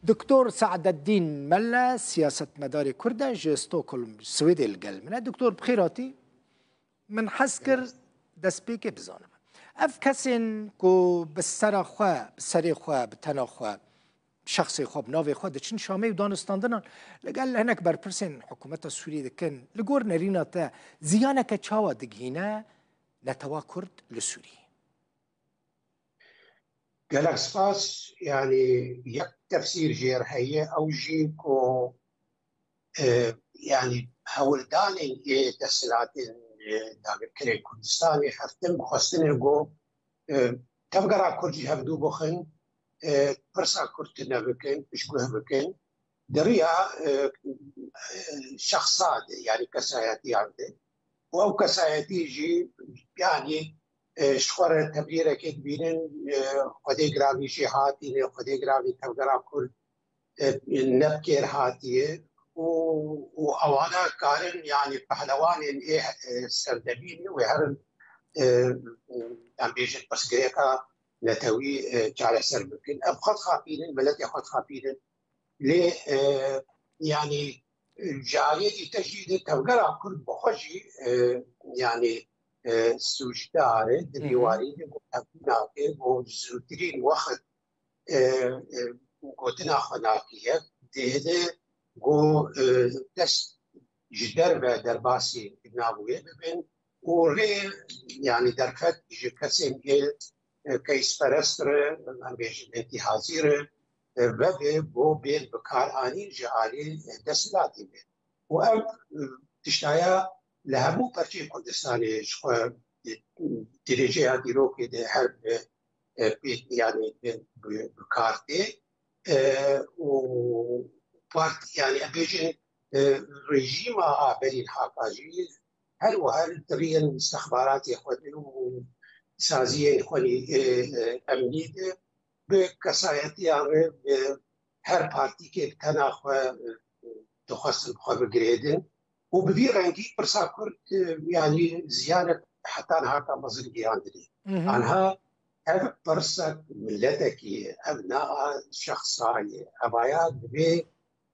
دكتور سعد الدين ملا سياسة مداري كردة جي ستوكهولم سويدي القلمنا. دكتور بخيراتي من حسكر دسبيكي بزانم اف كسين كو بسر خواه بسری خواه بتنا خواه شخصي خواه بناوي خواه دچن شامي ودانستاندنان لقال هناك برپرسين حكومت سوري دكن لقور نرينا تا زيانك چاوا دقهينا نتوا كرد لسوري قالك سپاس يعني يك تفسير جير هي او جيكو يعني هولداني دسلاتين داغر كري كردستاني حفتن بخواستن جو تفقرا كردي هفدو بخن برسا كردنا بكن بشكوه بكن دريا شخصات يعني كساياتي عنده او كساياتي جي يعني شخور تبريره كبيرن خدي جرامي شي هاتي خدي جرامي تفقرا كرد نبكر هاتيه واوانا كارن يعني پهلوان ايه سردبين وهرن ام بيجت بس غريكا نتوي جعل سربكن ابخذ خافين بلد ياخذ خافين ليه يعني جاري تجديد تفقرا كرد بخجي يعني سوجدار ديواري هناك وزوترين وقت قوتنا خناقيه ده جو دست جدر و درباسی نابویه ببین و ری يعني درفت جکسیم کیس پرستر من بیش انتحازیر و بو بین بکار آنی جعالی دستلاتی بین و ام تشتایا لهمو پرچه کردستانی درجه دیرو که ده هر يعني بكارتي و يعني أبيجن رجيم عابرين حقاجي هل وهل ترين استخبارات يخوتي وسازية يخوني أمنية بكسايتي يعني هر بارتي كيف تناخوا تخص الخبر جريدن وبدي رنجي برساكر يعني زيادة حتى نهارتا مزرقي عندي عنها اف برسك ملتك ابناء شخصاي ابايات بي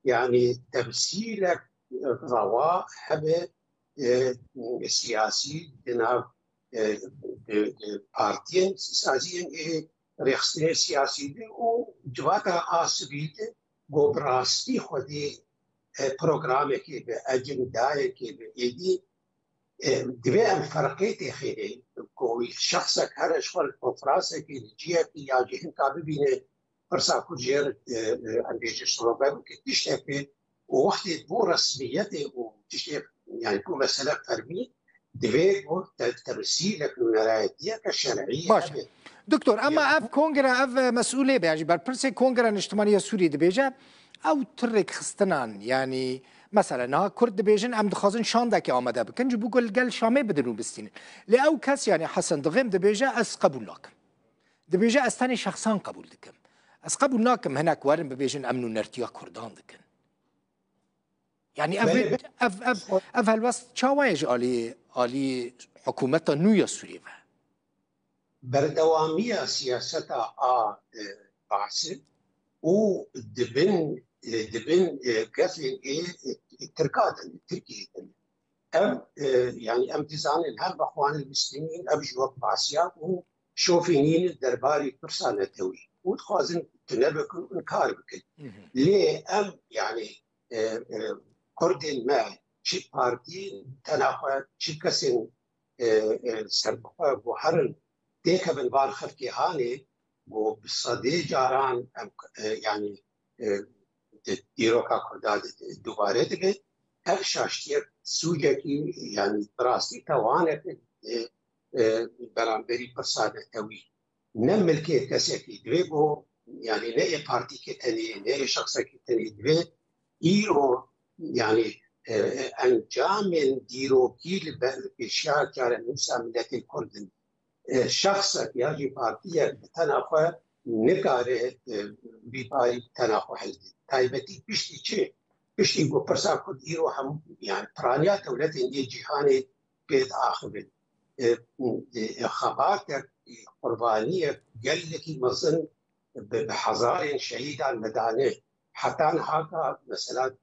يعني تمثيلك رواء حب سياسي جناب بارتين سياسيين ريخستين سياسي وجواتا آسبيت وبراستي خودي برنامج بأجنداي بإيدي دبي فرقيتي خيري كوي شخصك هر اشغال فراسك جيه يا جهن كابينه فرسا كوجير انديج شروبه كتشتكي ووقت بو رسميته وتشتكي يعني بو مساله فرمي دبي بو ترسيلك الولايات كشرعيه باشا دكتور اما اف كونغرا اف مسؤوليه بيجي برسي كونغرا الاجتماعيه السوري دبيجا او ترك خستنان يعني مثلا ها كرد بيجن ام دخازن شاندك آمده بكن جو بقول قال شامي بدنو بستين لأو كاس يعني حسن دغيم دبيجا اس قبول لكم دبيجا استاني شخصان قبول دكم اس قبول لكم هناك وارن ببيجن امنو نرتيا كردان دكن يعني اف هالوسط شاوايج آلي حكومتا نويا سوريا بردوامية سياستها بعث و دبن قفل تركات تركيا ام يعني ام تزان هم اخوان المسلمين ام جواب بعسيات وشوفينين الدرباري برسانة توي وتخازن تنبك انكار بك ليه ام يعني كردين ما شي بارتي تناخد شي كسن سربقا بوحرن ديكا بالبار خفكي هاني وبالصدي جاران يعني دیروکا کرداد دوباره دیگه هر شاشتیه سوجکی يعني براستی توانه برانبری پرسانه توی نملكه کسی دوی بو يعني نه پارتی که تنی نه شخصی که تنی دوی ایرو يعني انجام دیروکی لبشیار کار نوسا ملت الكردن شخصك يجي پارتیه تناخه نکاره بیپاری تناخو حل تایبتی پشتی چه؟ پشتی گو پرسا کد ایرو هم يعني پرانیات دولت اندی جهانی بید آخر خباتك قربانية قال لك مظن بحزار شهيد على المدانة حتى هاكا مثلا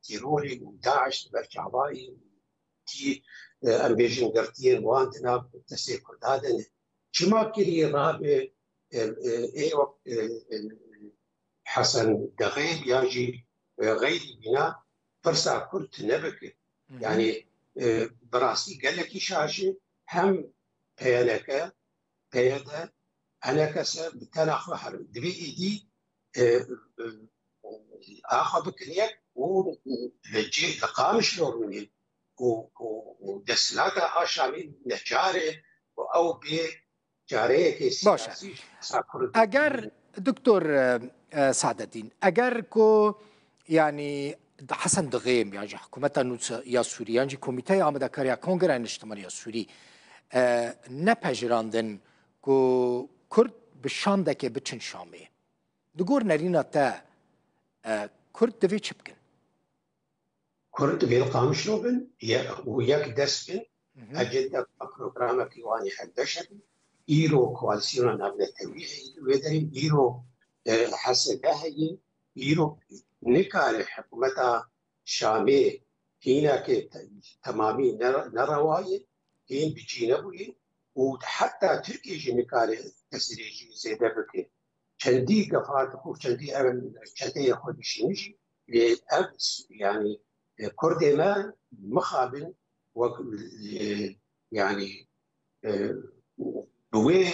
تيرولي وداعش برشعبائي تي امبيجن قرتين واندنا تسير كرد هذا شما كري رابع اي وقت حسن دغيب ياجي غير بناء فرصة كرت نبك يعني براسي قال لك شاشة هم بيانك بيانا أنا كسا بتناخ بحر دبي إيدي آخذ بكريك ولجي لقامش لوروني ودسلاتا آشامي نجاره أو بي جاره باشه. اگر دکتر سعدالدین اگر کو يعني حسن دغيم يعني حكومة يا سوري يعني كوميتي آمده كاريا كونغرس اجتماعي سوري نپجراندن کو کرد بشانده که بچن شامه دگور نرینا تا کرد دوی چی بکن؟ کرد دوی القامش رو بن و یک دست بن اجنده پروگرام پیوانی حدشت ایرو کوالسیون نبله تویحی وداریم ایرو حسده هی ایرو نکار حکومت شامه هینا که تمامی نروایی هین بجینه بوی وحتى تركيا جنكاري تسريجي زيدا بكي كندي قفات خوف كندي أمن كندي ياخذ شينجي لأبس يعني كردي ما مخابن يعني بوي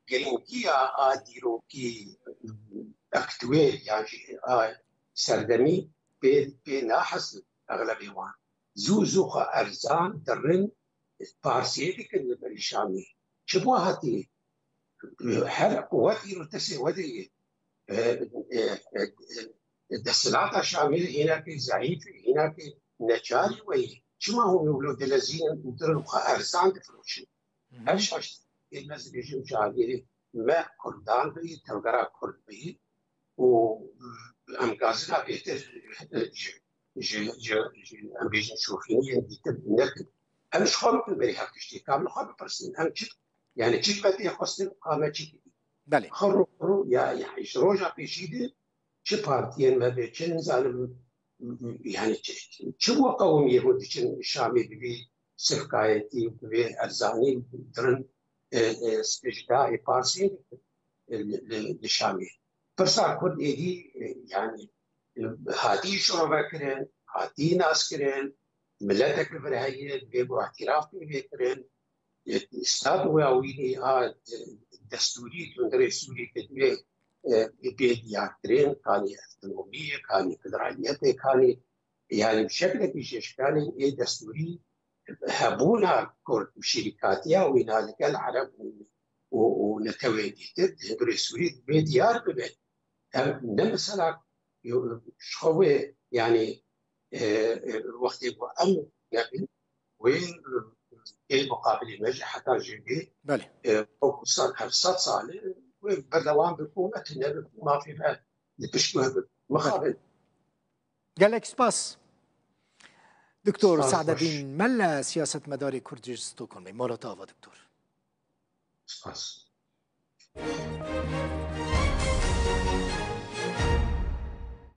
جرينكيا آديرو كي أكتوي يعني سردمي بناحس أغلبي وان زوخة أرزان درن بارسيتي كن بالشامي شبوهاتي هر قوتي رتسي ودي الدسلات الشامية هناك ضعيف هناك نجاري وي شما هو يولد الذين مدرن أرزان دفروشن هرشاش الناس بيجوا جاهلين ما كردان بي تلقرا كرد بي وأمقازنا بيتر أم بيجن شوفيني بيتر نكد أنا شخص بري هكشتي كامل خاب برسن أنا شت يعني شت بدي خصني قامة شتي بله خرو يا روجا بيشيدي شو بارتين ما بيشن زالم يعني شو قوم يهودي شن الشامي بي سفكايتي بي أرزاني درن استجداء بارسي للشامي برسا كل إيدي يعني هاتي شو بكرن هاتي ناس كرن ملتك برهاية بيبو اعتراف بيكرن استاد وياويني دستوري تندري سوري كتبه بيدياترين كاني اهتمامية كاني فدرالية كاني يعني بشكل كيش كاني ايه دستوري هبونا كورد شركاتيا وينالك العرب ونتويدي تندري سوري بيديار ببيت نمثلا شخوه يعني وقت يبقى أمن يعني وين مقابل المجد حتى جيبي بله صار 500 صالة وبردوان بيكون أتنا ما في بعد بشبه مخابل قال لك سباس دكتور سعدالدين ملا سياسة مداري كردج ستوكهولم مولوتوفا دكتور سباس